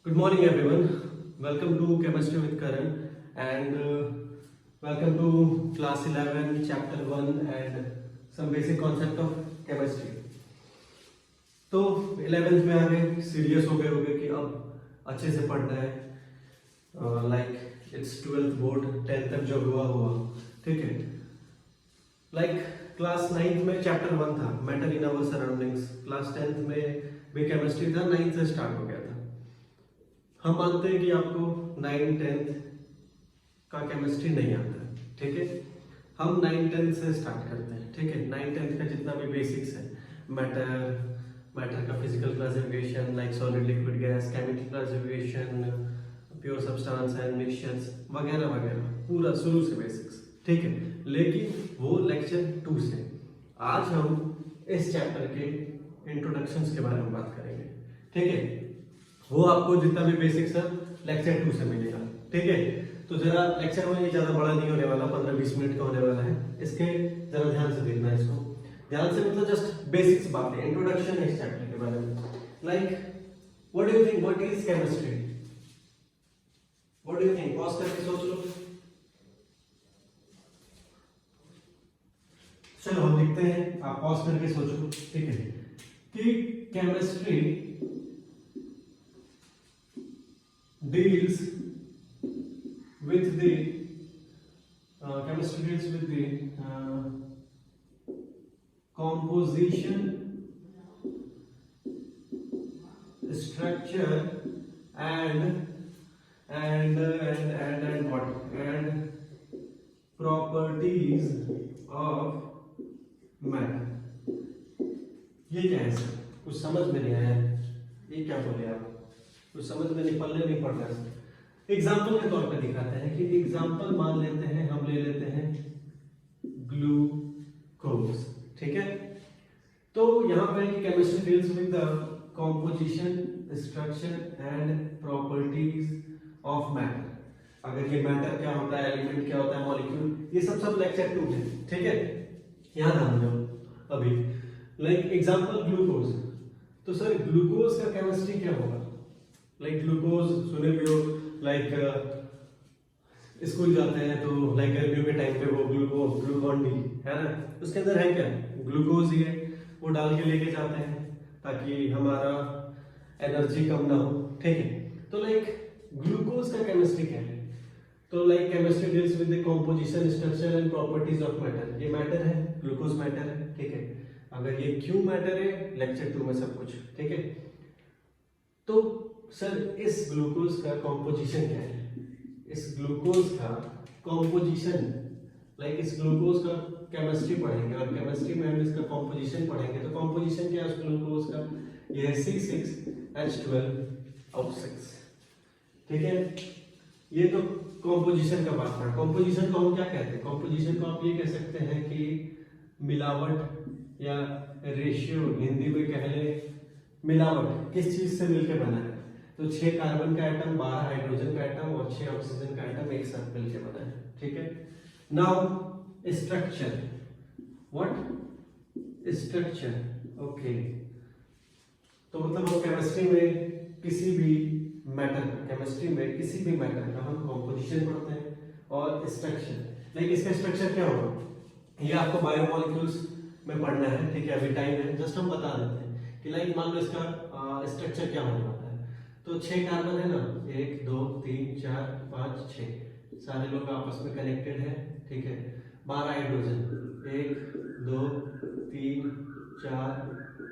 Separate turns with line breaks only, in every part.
Good morning, everyone. Welcome to Chemistry with Karan, and welcome to class 11, chapter 1, and some basic concept of chemistry. तो 11th में आगे serious हो गए होगे कि अब अच्छे से पढ़ना है, like it's 12th board, 10th तक जो हुआ ठीक है. लाइक क्लास 9th में चैप्टर 1 था matter in our surroundings, class 10th में भी केमिस्ट्री था, 9th से स्टार्ट हो गया था. हम मानते हैं कि आपको 9, 10th का केमिस्ट्री नहीं आता है, ठीक है. हम 9, 10th से स्टार्ट करते हैं, ठीक है. 9, 10th का जितना भी बेसिक्स है, मैटर का physical classification like solid, liquid, gas, chemical classification, pure substance and mixtures वगैरह वगैरह, पूरा शुरू से बेसिक्स, ठीक है. लेकिन वो लेक्चर 2 से. आज हम इस चैप्टर के इंट्रोडक्शंस के बारे में बात करेंगे, ठीक है. वो आपको जितना भी बेसिक्स है लेक्चर 2 से मिलेगा, ठीक है. तो जरा लेक्चर में ये ज्यादा बड़ा नहीं होने वाला, 15-20 मिनट का होने वाला है. इसके जरा ध्यान से देखना, इसको ध्यान से, मतलब जस्ट बेसिक्स बातें, इंट्रोडक्शन है इस चैप्टर के बारे में. Like what do you think, what is chemistry? What do you think? Pause करके सोच लो. चलो हम लिखते हैं, आप पॉज करके सोचो, ठीक है. कि chemistry deals with the composition, structure and what, and properties of matter. ये क्या है सर? कुछ समझ में नहीं आया, ये क्या बोले आप? कुछ समझ में नहीं, पल्ले नहीं पड़ रहा है. एग्जाम्पल के तौर पे दिखाते हैं कि एग्जाम्पल मान लेते हैं, हम ले लेते हैं ग्लूकोज, ठीक है. तो यहाँ पे chemistry deals with the composition, structure and properties of matter. अगर ये मैटर क्या होता है, एलिमेंट क्या होता है, मॉलिक्यूल, ये सब लेक्चर 2 है, ठीक है. यहाँ ध्यान दो अभी. Like example glucose. तो सर ग्लूकोज का केमिस्ट्री क्या होगा? लाइक ग्लूकोज सुने भी हो, लाइक स्कूल जाते हैं तो लाइक गर्मियों के टाइम पे वो ग्लूकॉन डी है ना, उसके अंदर है क्या? ग्लूकोज ही है. वो डाल के लेके जाते हैं ताकि हमारा एनर्जी कम ना हो, ठीक है. तो लाइक ग्लूकोज का केमिस्ट्री क्या है? तो like chemistry deals with the composition, structure and properties of matter. ये मैटर है, ग्लूकोज मैटर है, ठीक है. अगर ये क्यों मैटर है, लेक्चर 2 में सब कुछ, ठीक है. तो सर इस ग्लूकोज का कॉम्पोजिशन क्या है? इस ग्लूकोज का कॉम्पोजिशन, लाइक इस ग्लूकोज का केमिस्ट्री पढ़ेंगे और केमिस्ट्री में हम इसका कॉम्पोजिशन पढ़ेंगे. तो कॉम्पोजिशन क्या है उस ग्लूकोज का? ये है C6H12O6, ठीक है. ये तो कॉम्पोजिशन का बात था. कॉम्पोजिशन को हम क्या कहते हैं? कॉम्पोजिशन को आप ये कह सकते हैं कि मिलावट या रेशियो, हिंदी में कह ले मिलावट, किस चीज से मिलकर बना है. तो 6 कार्बन का एटम, 12 हाइड्रोजन का एटम और 6 ऑक्सीजन का एटम एक साथ मिलकर बना है, ठीक है. Now structure, what? Structure, okay. तो मतलब हम केमिस्ट्री में किसी भी मैटर का हम कॉम्पोजिशन पढ़ते हैं और स्ट्रक्चर. लाइक इसका स्ट्रक्चर क्या होगा, ये आपको बायोमॉलिक्यूल्स में पढ़ना है, ठीक है. अभी टाइम है, जस्ट हम बता देते हैं कि लाइक मान लो इसका स्ट्रक्चर क्या होने वाला है. तो 6 कार्बन है ना, 1 2 3 4 5 6, सारे लोग आपस में कनेक्टेड है, ठीक है. 12 हाइड्रोजन, 1 2 3 4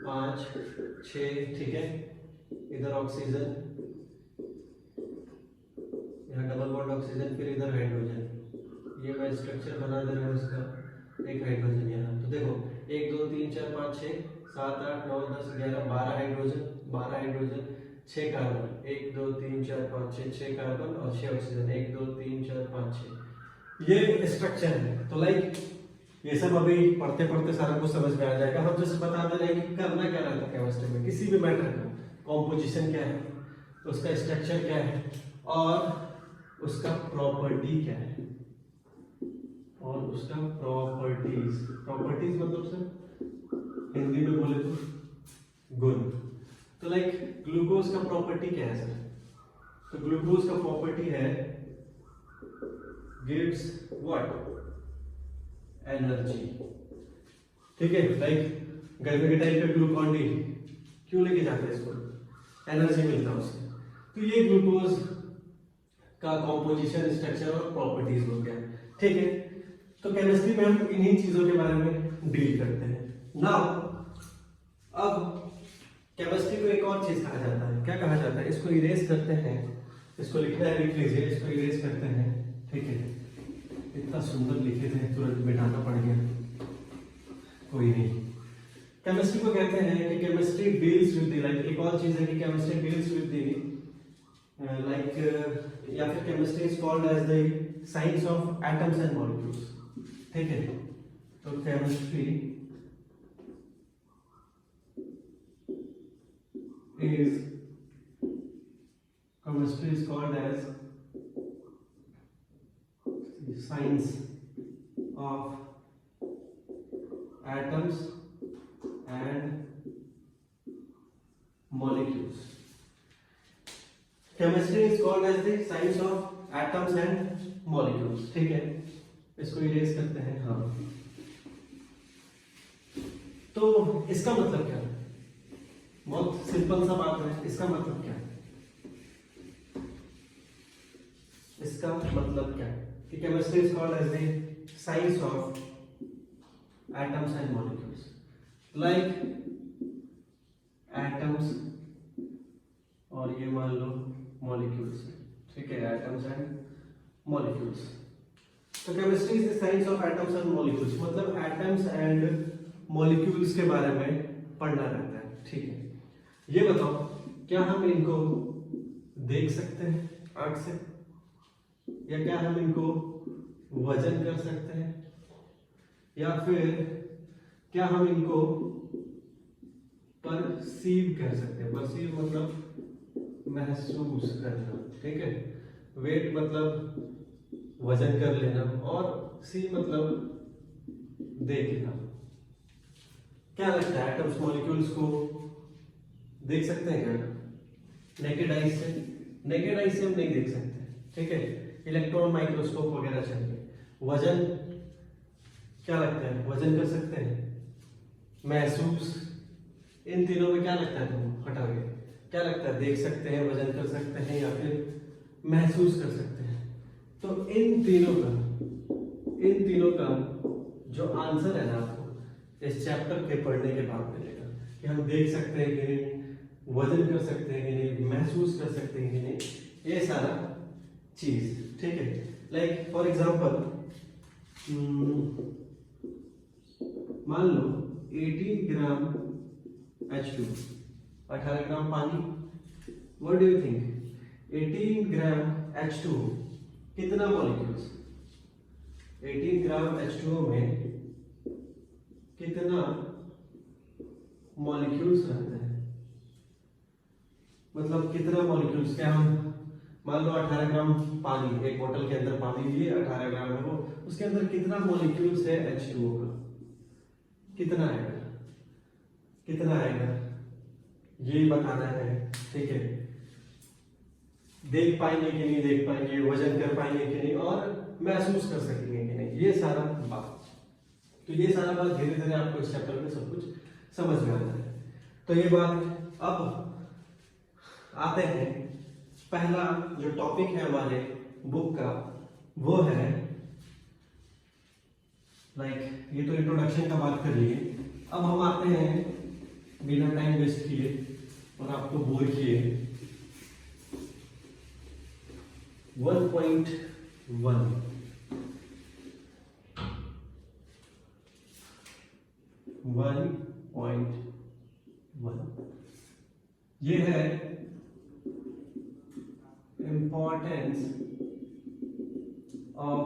5 6, ठीक है. इधर ऑक्सीजन, यहाँ डबल बॉन्ड ऑक्सीजन, फिर इधर हाइड्रोजन. ये मैं स्ट्रक्चर बना दे रहा हूँ इसका. एक हाइड्रोजन यहाँ, तो देखो 1 2 3 4 5 6 7 8 9 10 11 12 हाइड्रोजन 6 कार्बन, 1 2 3 4 5 6 कार्बन और 6 ऑक्सीजन, 1 2 3 4 5 6. ये स्ट्रक्चर है. तो लाइक ये सब अभी पढ़ते पढ़ते सारा कुछ समझ में आ जाएगा. हम जस्ट बता दे रहे हैं कि करना क्या रहता है केमिस्ट्री में. किसी भी मैटर का कॉम्पोजिशन क्या है, उसका स्ट्रक्चर क्या है और उसका प्रॉपर्टी क्या है, और उसका प्रॉपर्टीज मतलब सर हिंदी में बोले तो गुण. तो लाइक ग्लूकोज का प्रॉपर्टी क्या है सर? तो ग्लूकोज का प्रॉपर्टी है गिव्स व्हाट, एनर्जी। ठीक है, लाइक गर्मी के टाइम पे ग्लूकॉन डी क्यों लेके जाते हैं इसको, एनर्जी मिलता है उससे। तो ये ग्लूकोज का कॉम्पोजिशन, स्ट्रक्चर और प्रॉपर्टीज हो गया। ठीक है, तो केमिस्ट्री में हम इन्हीं चीजों के बारे में डील करते हैं। नाउ अब केमिस्ट्री को एक और चीज कहा जाता है, क्या कहा जाता है, इसको इरेज करते हैं, इसको लिखना है, लिख लीजिए, इसको इरेज करते हैं। ठीक है, इतना सुंदर लिखे थे, तुरंत मिटाना पड़ गया, कोई नहीं। केमिस्ट्री को कहते हैं कि chemistry deals with the, like एक और चीज है कि chemistry deals with the like, या फिर chemistry is called as the science of atoms and molecules. ठीक है, तो chemistry is called as the science of atoms and molecules. Chemistry is called as the science of atoms and molecules. ठीक है, इसको erase करते हैं। हाँ, तो इसका मतलब क्या है, बहुत सिंपल सा बात है, इसका मतलब क्या है, इसका मतलब क्या है कि chemistry is called as the science of atoms and molecules, like atoms और ये मान लो मॉलिक्यूल्स। ठीक है, एटम्स एंड मॉलिक्यूल्स। तो chemistry is the science of atoms and molecules, मतलब एटम्स एंड मॉलिक्यूल्स के बारे में पढ़ना रहता है। ठीक है, ये बताओ क्या हम इनको देख सकते हैं आंख से, या क्या हम इनको वजन कर सकते हैं, या फिर क्या हम इनको परसीव कर सकते हैं। परसीव मतलब महसूस करना। ठीक है, वेट मतलब वजन कर लेना, और सी मतलब देखना। क्या लगता है, एटम्स मॉलिक्यूल्स को देख सकते हैं क्या नेकेड आइज से? नेकेड आइज से हम नहीं देख सकते। ठीक है, इलेक्ट्रॉन माइक्रोस्कोप वगैरह चाहिए। वजन क्या लगता है, वजन कर सकते हैं, महसूस, इन तीनों में क्या लगता है तुमको, हटाओगे, क्या लगता है, देख सकते हैं, वजन कर सकते हैं, या फिर महसूस कर सकते हैं। तो इन तीनों का जो आंसर है ना, आपको इस चैप्टर के पढ़ने के बाद मिलेगा कि हम देख सकते हैं कि नहीं, वजन कर सकते हैं कि नहीं, महसूस कर सकते हैं कि नहीं, ये सारा चीज। ठीक है, लाइक फॉर एग्जांपल मान लो 18 ग्राम H2, 18 ग्राम पानी। What do you think, 18 gram H2 कितना मॉलिक्यूल्स, 18 ग्राम H2O में कितना मॉलिक्यूल्स रहते हैं, मतलब कितना मॉलिक्यूल्स, क्या हम मान लो 18 ग्राम पानी, एक बोतल के अंदर पानी लिए 18 ग्राम है वो, उसके अंदर कितना मॉलिक्यूल्स है H2O का, कितना आएगा, कितना आएगा ये बताना है। ठीक है, देख पाएंगे कि नहीं देख पाएंगे, वजन कर पाएंगे कि नहीं, और महसूस कर सकेंगे कि नहीं, ये सारा बात। तो ये सारा बात धीरे धीरे आपको इस चैप्टर में सब कुछ समझ में आता है। तो ये बात, अब आते हैं, पहला जो टॉपिक है हमारे बुक का वो है लाइक, ये तो इंट्रोडक्शन का बात कर लिए। अब हम आते हैं बिना टाइम वेस्ट किए और आपको बोर किए 1.1। 1.1 ये है importance of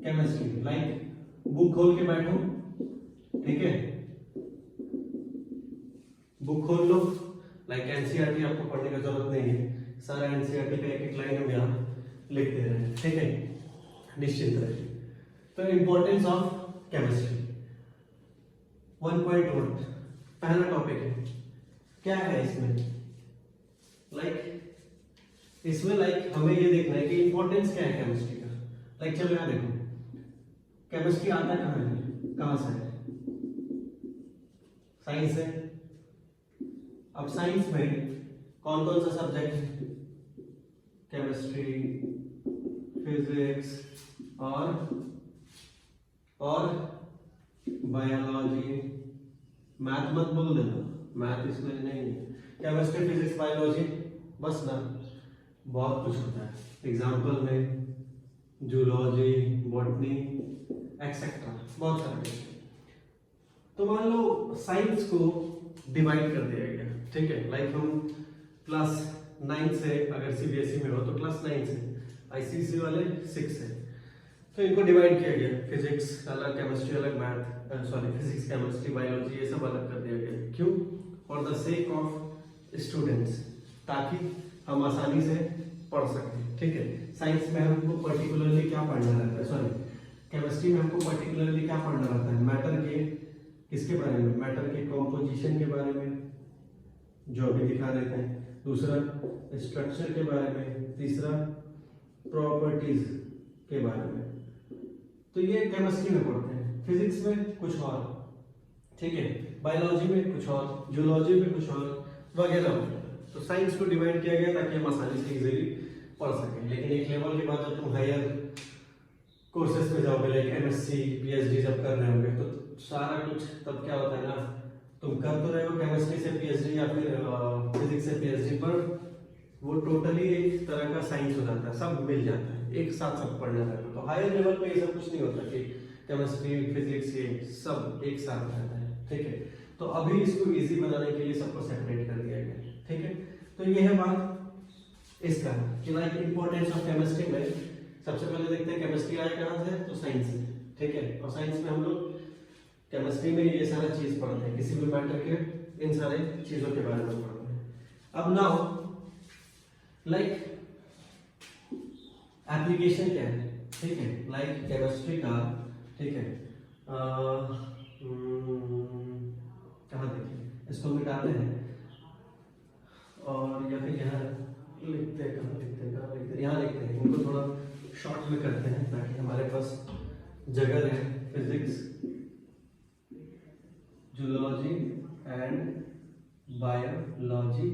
chemistry। Like book खोल के बैठो, ठीक है, बुक खोल लो, लाइक एनसीईआरटी आपको पढ़ने की जरूरत नहीं है, सारा एनसीईआरटी का एक एक लाइन हम यहाँ लिख दे रहे हैं। ठीक है, निश्चित रहिए। तो इंपॉर्टेंस ऑफ केमिस्ट्री 1.1 पहला टॉपिक है। क्या है इसमें, लाइक इसमें लाइक हमें ये देखना है कि इंपॉर्टेंस क्या है केमिस्ट्री का। लाइक चलो यहाँ देखो, केमिस्ट्री आता कहाँ है, कहाँ से है, साइंस है। अब साइंस में कौन कौन सा सब्जेक्ट है, केमिस्ट्री, फिजिक्स और बायोलॉजी। मैथ मत बोल देना, मैथ इसमें नहीं है। केमिस्ट्री, फिजिक्स, बायोलॉजी बस ना, बहुत कुछ होता है एग्जाम्पल में, जूलॉजी, बॉटनी एक्सेट्रा, बहुत सारे। तो मान लो साइंस को डिवाइड कर दिया गया, ठीक है। लाइक हम क्लास 9 से, अगर सीबीएसई में हो तो क्लास 9 से, आईसीएसई वाले 6 से, तो इनको डिवाइड किया गया। फिजिक्स अलग, केमिस्ट्री अलग, math sorry physics, chemistry, biology ये सब अलग कर दिया गया। क्यों? For the sake of students, ताकि हम आसानी से पढ़ सकें, ठीक है। साइंस में हमको पर्टिकुलरली क्या पढ़ना रहता है, सॉरी केमिस्ट्री में हमको पर्टिकुलरली क्या पढ़ना रहता है, मैटर के किसके बारे में, मैटर के कॉम्पोजिशन के बारे में, जो अभी दिखा देते हैं। दूसरा स्ट्रक्चर के बारे में, तीसरा प्रॉपर्टीज के बारे में। तो ये केमिस्ट्री में पढ़ते हैं। फिजिक्स में कुछ और, ठीक है, बायोलॉजी में कुछ और, जूलॉजी में कुछ और, वगैरह वगैरह। तो साइंस को डिवाइड किया गया ताकि हम आसानी से इजीली पढ़ सकें। लेकिन एक लेवल के बाद जब तुम हायर कोर्सेज पे जाओगे, लाइक एमएससी, पीएचडी जब कर रहे होंगे, तो सारा कुछ तब क्या होता है ना, तुम कर तो रहे हो केमिस्ट्री से पीएचडी या फिर फिजिक्स से पीएचडी, पर वो टोटली एक तरह का साइंस हो जाता है, सब मिल जाता है, एक साथ सब पढ़ना रहता है। तो हायर लेवल पे ये सब कुछ नहीं होता कि केमिस्ट्री, फिजिक्स ये सब एक साथ रहता है, ठीक है। तो अभी इसको इजी बनाने के लिए सबको सेपरेट कर दिया गया, ठीक है। तो ये है बात इसका कि लाइक इंपॉर्टेंस ऑफ केमिस्ट्री में सबसे पहले देखते हैं केमिस्ट्री आया कहाँ से, तो साइंस से, ठीक है। और साइंस में हम लोग केमिस्ट्री में ये सारा चीज पढ़ते हैं, किसी भी मैटर के इन सारे चीजों के बारे में पढ़ते हैं। अब नाउ लाइक एप्लीकेशन क्या है, ठीक है, लाइक केमिस्ट्री का, ठीक है। कहाँ देखिए, इसको मिटाते हैं और या फिर यहाँ लिखते हैं, कहाँ लिखते हैं, कहाँ लिखते हैं, यहाँ लिखते हैं। इनको थोड़ा शॉर्ट में करते हैं ताकि हमारे पास जगह रहे। Physics, zoology and biology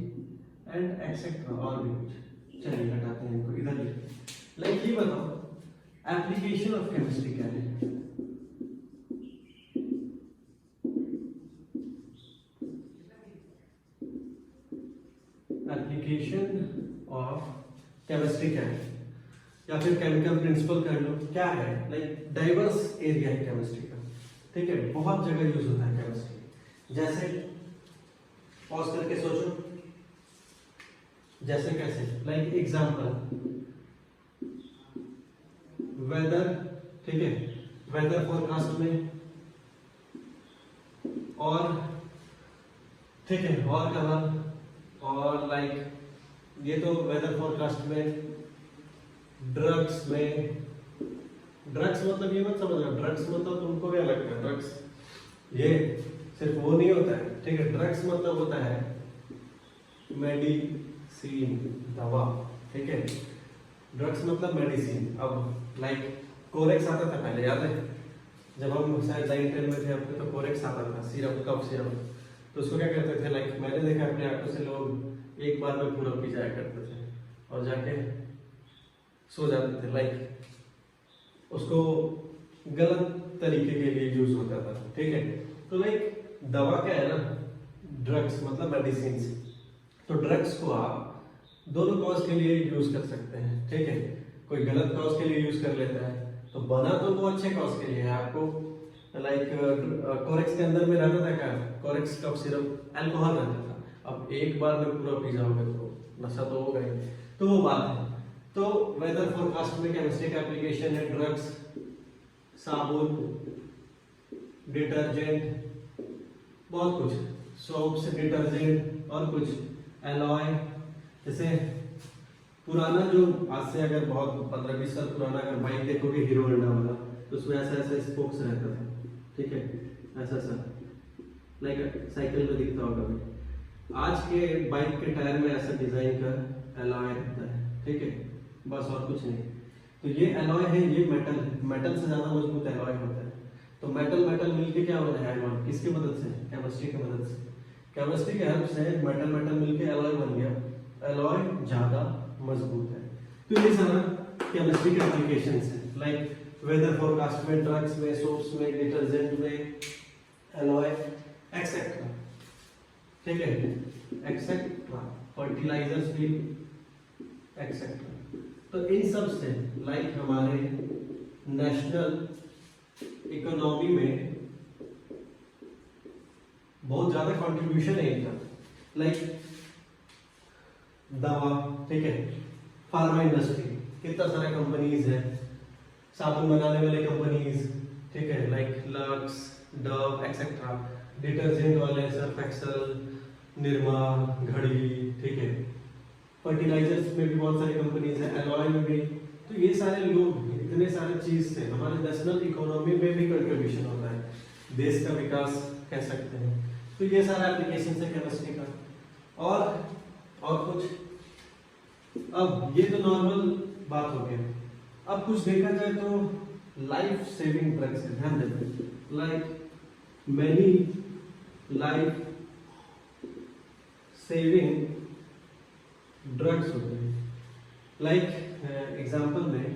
and etcetera, और भी कुछ। चलिए हटाते हैं इनको, इधर लिखते हैं। लाइक ये बताओ एप्लीकेशन ऑफ केमिस्ट्री क्या है। एप्लीकेशन ऑफ केमिस्ट्री क्या है, या फिर केमिकल प्रिंसिपल कर लो, क्या है। लाइक डाइवर्स एरिया है केमिस्ट्री का, ठीक है, बहुत जगह यूज होता है केमिस्ट्री। जैसे पॉज करके सोचो, जैसे कैसे, लाइक एग्जांपल वेदर, ठीक है, वेदर फोरकास्ट में, और ठीक है, और कहा, और लाइक ये तो वेदर फोरकास्ट में, ड्रग्स में। ड्रग्स मतलब ये मत समझना, ड्रग्स मतलब तुमको क्या लगता है, ड्रग्स ये सिर्फ वो नहीं होता है, ठीक है। ड्रग्स मतलब होता है मेडिसिन, दवा, ठीक है। ड्रग्स मतलब मेडिसिन। अब लाइक कोरेक्स आता था पहले, याद है जब हम शायद 9-10 में थे अपने, तो कोरेक्स आता था, सिरप, कफ सिरप। तो उसको क्या करते थे, लाइक मैंने देखा अपने आंखों से, लोग एक बार में पूरा पी जाया करते थे और जाके सो जाते थे। लाइक उसको गलत तरीके के लिए यूज होता था, ठीक है। तो लाइक दवा क्या है ना, ड्रग्स मतलब मेडिसिन। तो ड्रग्स को आप दोनों कॉज के लिए यूज कर सकते हैं, ठीक है। कोई गलत कॉज के लिए यूज कर लेता है, तो बना तो वो अच्छे कॉज के लिए है। आपको लाइक कोरेक्स के अंदर में रहता था क्या, कोरेक्स कफ सिरप अल्कोहल रहता था। अब एक बार में पूरा पी जाओगे तो नशा तो होगा ही, तो वो बात है। तो वेदर फोरकास्ट में केमिस्ट्री का एप्लीकेशन है ड्रग्स, साबुन, डिटर्जेंट, बहुत कुछ, सोप्स, डिटर्जेंट और कुछ एलॉय। जैसे पुराना जो आज से अगर बहुत 15-20 साल पुराना अगर बाइक देखोगे हीरो होंडा वाला, तो उसमें ऐसा ऐसा स्पोक्स रहता था, ठीक है, ऐसा ऐसा लाइक साइकिल में दिखता होगा। आज के बाइक के टायर में ऐसा डिजाइन का एलॉय रहता है, ठीक है, बस और कुछ नहीं। तो ये एलॉय है, ये मेटल है, मेटल से ज्यादा मजबूत एलॉय होता है। तो मेटल मेटल मिलके क्या बना है एलॉय, किसकी मदद से? केमिस्ट्री की मदद से। केमिस्ट्री के हेल्प से मेटल मेटल मिलके एलॉय बन गया, एलॉय ज्यादा मजबूत है। तो ये सारा केमिस्ट्री के एप्लीकेशंस है, लाइक वेदर फोरकास्ट में, ड्रग्स में, सोप्स में, डिटर्जेंट में, एलॉय एक्सेट्रा, ठीक है, एक्सेट्रा, फर्टिलाइजर्स भी एक्सेट्रा। तो इन सब से लाइक हमारे नेशनल इकोनॉमी में बहुत ज्यादा कंट्रीब्यूशन है इनका, लाइक दवा, ठीक है, फार्मा इंडस्ट्री, कितना सारा कंपनीज है, साबुन बनाने वाले कंपनीज, ठीक है, like lux, Dove etcetera, detergent वाले सर्फ एक्सेल, निरमा, घड़ी, ठीक है, फर्टिलाइजर्स में भी बहुत सारी कंपनीज है, एलॉय में भी। तो ये सारे लोग, इतने सारे चीज से हमारे नेशनल इकोनॉमी में भी कंट्रीब्यूशन होता है, देश का विकास कह सकते हैं। तो ये सारा एप्लीकेशन है केमिस्ट्री का। और कुछ, अब ये तो नॉर्मल बात हो गया। अब कुछ देखा जाए तो लाइफ सेविंग ड्रग्स है, ध्यान देते, like many life saving drugs होते हैं। Like example 1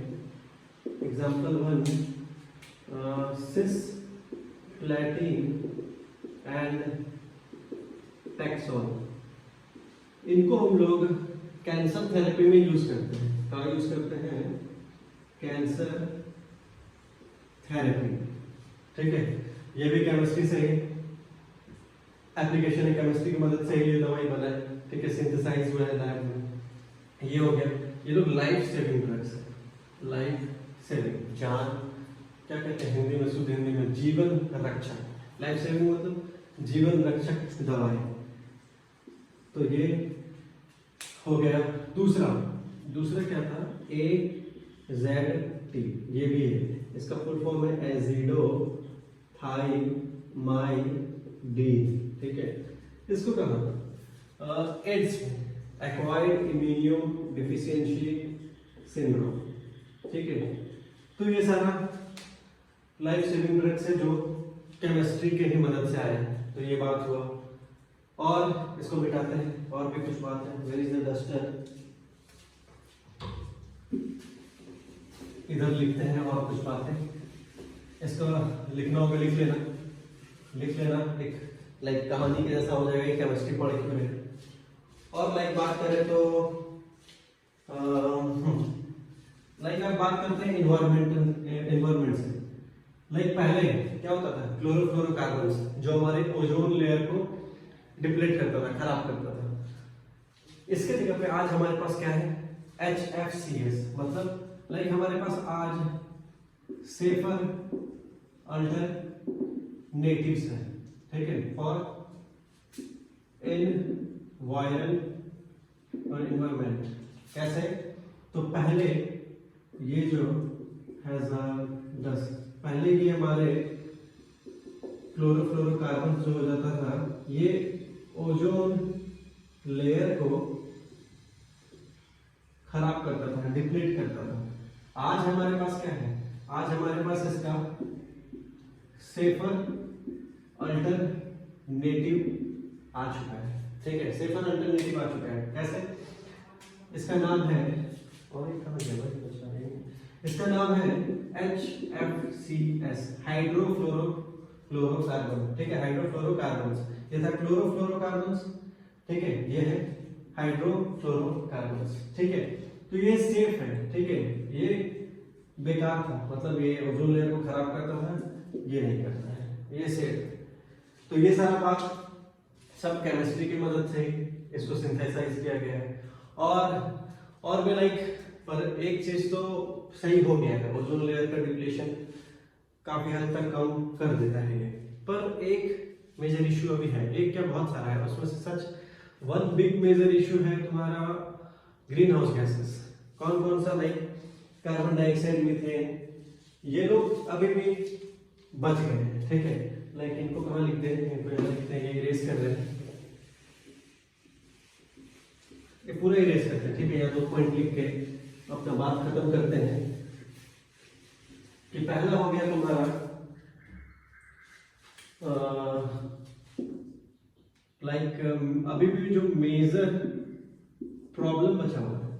cisplatin and taxol. इनको हम लोग कैंसर थेरेपी में यूज करते हैं। कहाँ यूज करते हैं? कैंसर थेरेपी, ठीक है। ये भी केमिस्ट्री से ही एप्लीकेशन है, केमिस्ट्री की मदद से ये दवाई बना है, ठीक है, सिंथेसाइज हुआ है लैब में। ये हो गया, ये लोग लाइफ सेविंग ड्रग्स है, लाइफ सेविंग, जान क्या कहते हैं हिंदी में, शुद्ध हिंदी में जीवन रक्षक। लाइफ सेविंग मतलब जीवन रक्षक दवाई। तो ये हो गया। दूसरा क्या था? AZT, ये भी है, इसका फुल फॉर्म है एजिडो थाइमाइड, ठीक है। इसको कहा AIDS, acquired immunodeficiency syndrome, ठीक है। तो ये सारा लाइफ सेविंग ड्रग्स है जो केमिस्ट्री के ही मदद से आया है। तो ये बात हुआ। और इसको मिटाते हैं, और भी कुछ बात है। Where is the duster? इधर लिखते हैं और कुछ बातें। इसको लिखना होगा, लिख लेना, एक लाइक कहानी के जैसा हो जाएगा केमिस्ट्री पढ़ के हुए। और लाइक बात करें तो लाइक आप बात करते हैं एनवायरमेंट से। लाइक पहले क्या होता था? क्लोरोफ्लोरोकार्बन्स, जो हमारे ओजोन लेयर को डिप्लीट करता था, खराब करता था। इसके जगह पे आज हमारे पास क्या है? HFCS, मतलब लाइक हमारे पास आज सेफर अल्टरनेटिव्स है, ठीक है, फॉर एनवायरमेंट। कैसे? तो पहले ये जो हैजार्डस, पहले ये हमारे क्लोरोफ्लोरोकार्बन जो हो जाता था, ये ओजोन लेयर को खराब करता था, डिप्लीट करता था। आज हमारे पास क्या है? आज हमारे पास इसका सेफर अल्टरनेटिव आ चुका है, ठीक है, सेफर अल्टरनेटिव आ चुका है। कैसे? इसका नाम है, और एक इसका नाम है HFCS, हाइड्रोफ्लोरोकार्बन, ठीक है, हाइड्रोफ्लोरोकार्बन्स। ये था क्लोरोफ्लोरोकार्बन्स, ठीक है, ये है हाइड्रोफ्लोरोकार्बन्स, ठीक है। तो ये सेफ है, ठीक है, ये बेकार था, मतलब ये ओजोन लेयर को खराब करता था, ये नहीं करता है, ये सेफ है। तो ये सारा बात सब केमिस्ट्री की मदद से ही इसको सिंथेसाइज किया गया है। और भी लाइक, पर एक चीज तो सही हो गया है, ओजोन लेयर का डिप्लीशन काफी हद तक कम कर देता है ये। पर एक मेजर इशू अभी है, एक क्या बहुत सारा है, उसमें से such one big major issue है तुम्हारा ग्रीन हाउस गैसेस। कौन कौन सा? लाइक कार्बन डाइऑक्साइड, मीथेन, ये लोग अभी भी बच गए हैं, ठीक है। लाइक इनको कहाँ लिखते हैं? ये इरेज कर रहे हैं। ये पूरा इरेज करते हैं, ठीक है, या 2 पॉइंट लिख के अपना बात खत्म करते हैं कि पहला हो गया तुम्हारा अभी भी जो मेजर प्रॉब्लम बचा हुआ है,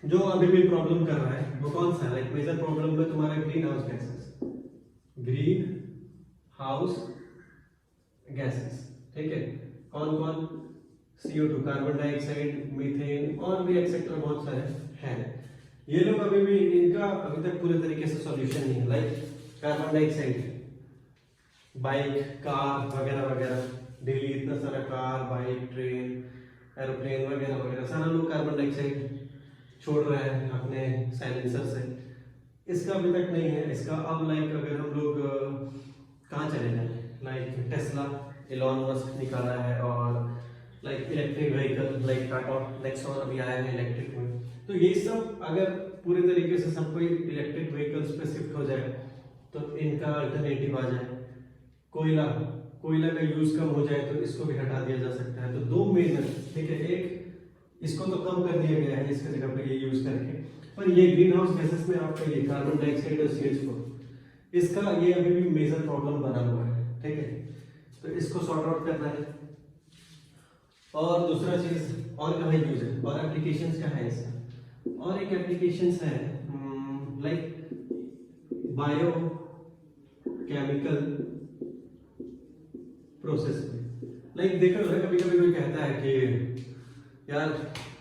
जो अभी भी प्रॉब्लम कर रहा है वो कौन सा है? मेजर प्रॉब्लम में तुम्हारा ग्रीन हाउस गैसेस, ठीक है, कौन कौन? CO2, कार्बन डाइऑक्साइड, मीथेन और भी एक्सेट्रा बहुत सारे हैं। ये लोग अभी भी, इनका अभी तक पूरे तरीके से सॉल्यूशन नहीं है। कार्बन डाइऑक्साइड, बाइक, कार वगैरह वगैरह, डेली इतना सारा कार, बाइक, ट्रेन, एरोप्लेन वगैरह वगैरह सारा लोग कार्बन डाइऑक्साइड छोड़ रहे हैं अपने साइलेंसर से। इसका अभी तक नहीं है। इसका अब अगर हम लोग कहाँ चले जाए, टेस्ला, एलॉन मस्क निकाला है, और इलेक्ट्रिक व्हीकल, टाटा नेक्सॉन अभी आया है इलेक्ट्रिक में। तो ये सब अगर पूरे तरीके से सब कोई इलेक्ट्रिक व्हीकल्स पे शिफ्ट हो जाए तो इनका अल्टरनेटिव आ जाए। कोयला का यूज कम हो जाए तो इसको भी हटा दिया जा सकता है। तो 2 मेजर, ठीक है, एक इसको तो कम कर दिया गया है इसके जगह पे ये यूज करके, पर ये ग्रीन हाउस गैसेस में आपका ये कार्बन डाइऑक्साइड और CH4, इसका ये अभी भी मेजर प्रॉब्लम बना हुआ है, ठीक है। तो इसको सॉर्ट आउट करना है। और दूसरा चीज और कहाँ यूज है और एप्लीकेशंस क्या है इसका? और एक एप्लीकेशंस है बायो केमिकल प्रोसेस में। देखा है कभी कभी कोई कहता है कि यार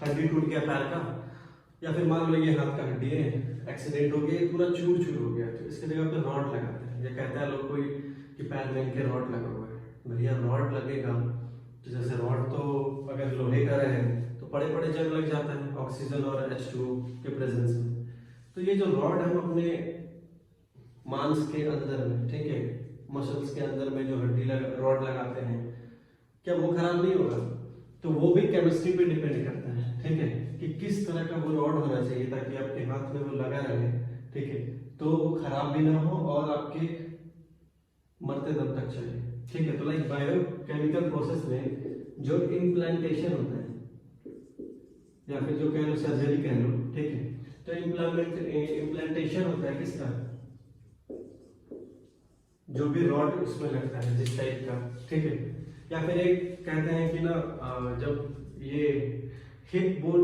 हड्डी टूट गया पैर का, या फिर मान लो ये हाथ का हड्डी है, एक्सीडेंट हो गया, पूरा चूर चूर हो गया, तो इसके जगह पे रॉड लगाते हैं। या कहता है लोग कोई कि पैर में इनके रॉड लगा हुआ है। भैया रॉड लगेगा तो जैसे रॉड तो अगर लोहे का रहे तो बड़े बड़े जंग लग जाता है ऑक्सीजन और H2O के प्रेजेंस में। तो ये जो रॉड हम अपने मांस के अंदर में, ठीक है, मसल्स के अंदर में जो हड्डी रॉड लगाते हैं, क्या वो खराब नहीं होगा? तो वो भी केमिस्ट्री पे डिपेंड करता है, ठीक है, कि किस तरह का वो रॉड होना चाहिए ताकि आपके हाथ में वो लगा रहे, ठीक है, तो वो खराब भी ना हो और आपके मरते दम तक चले, ठीक है। तो बायोकेमिकल प्रोसेस में जो इम्प्लांटेशन होता है, या फिर जो कह लो सर्जरी कह लो, ठीक है, तो इम्प्लांटेशन होता है किसका? जो भी रॉड उसमें लगता है जिस टाइप का, ठीक है। या फिर एक कहते हैं कि ना जब ये हिप बोन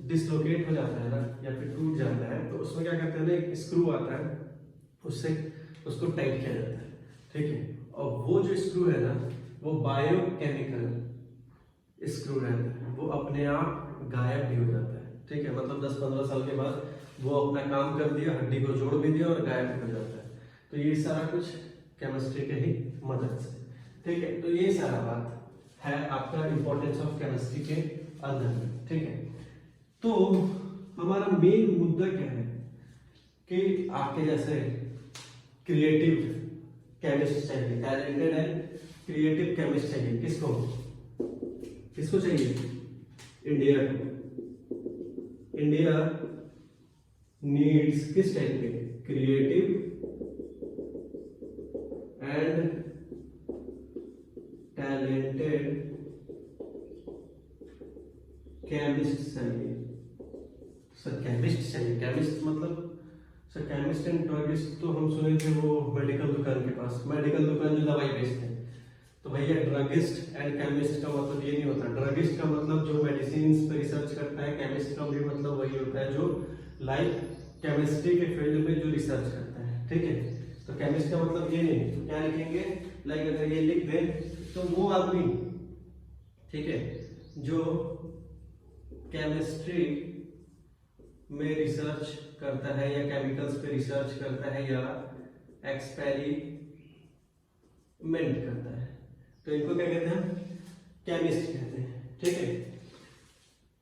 डिसलोकेट हो जाता है ना, या फिर टूट जाता है, तो उसमें क्या करते हैं ना, एक स्क्रू आता है, उससे उसको टाइट किया जाता है, ठीक है। और वो जो स्क्रू है ना, वो बायोकेमिकल स्क्रू रहता है, वो अपने आप गायब भी हो जाता है, ठीक है। मतलब 10-15 साल के बाद वो अपना काम कर दिया, हड्डी को जोड़ भी दिया और गायब भी हो जाता है। तो ये सारा कुछ केमिस्ट्री के ही मदद से, ठीक है। तो ये सारा बात है आपका इंपॉर्टेंस ऑफ केमिस्ट्री के अंदर में, ठीक है। तो हमारा मेन मुद्दा क्या है कि आपके जैसे क्रिएटिव केमिस्ट चाहिए, टैलेंटेड एंड क्रिएटिव केमिस्ट चाहिए। किसको किसको चाहिए? इंडिया को। इंडिया नीड्स किस टाइप के? क्रिएटिव एंड टैलेंटेड केमिस्ट चाहिए। सर केमिस्ट चाहिए, केमिस्ट मतलब सर केमिस्ट एंड ड्रगिस्ट तो हम सुने थे वो मेडिकल दुकान के पास, मेडिकल दुकान जो दवाई बेचते हैं। तो भैया ड्रगिस्ट एंड केमिस्ट का मतलब ये नहीं होता। ड्रगिस्ट का मतलब जो मेडिसिन पे रिसर्च करता है, केमिस्ट का भी मतलब वही होता है जो केमिस्ट्री के फील्ड में जो रिसर्च करता है, ठीक है। तो केमिस्ट का मतलब ये नहीं। तो क्या लिखेंगे? अगर ये लिख दें तो वो आदमी, ठीक है, जो केमिस्ट्री में रिसर्च करता है या केमिकल्स पे रिसर्च करता है या एक्सपेरिमेंट करता है, तो इनको क्या कहते हैं? केमिस्ट कहते हैं, ठीक है।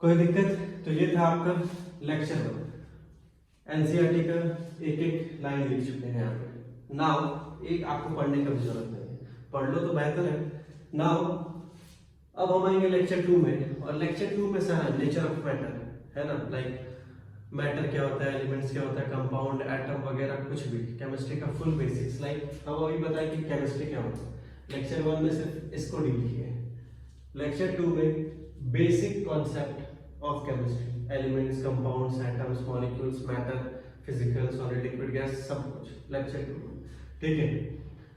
कोई दिक्कत? तो ये था आपका लेक्चर 1। एनसीईआरटी का एक एक लाइन लिख चुके हैं यहाँ पे। नाउ एक आपको पढ़ने का भी जरूरत नहीं है, पढ़ लो तो बेहतर है। नाउ अब हम आएंगे लेक्चर 2 में, और लेक्चर 2 में सारा नेचर ऑफ मैटर है ना, मैटर क्या होता है, एलिमेंट्स क्या होता है, कंपाउंड, एटम वगैरह कुछ भी केमिस्ट्री का फुल बेसिक्स। हम अभी बताएं कि केमिस्ट्री क्या होता है। लेक्चर 1 में सिर्फ इसको डील किए, लेक्चर 2 में basic concept of chemistry, elements, compounds, atoms, molecules, matter, physical, solid, liquid, gas, सब कुछ लेक्चर 2 में। ठीक है,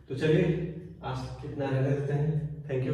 तो चलिए आज कितना रहने देते हैं। Thank you.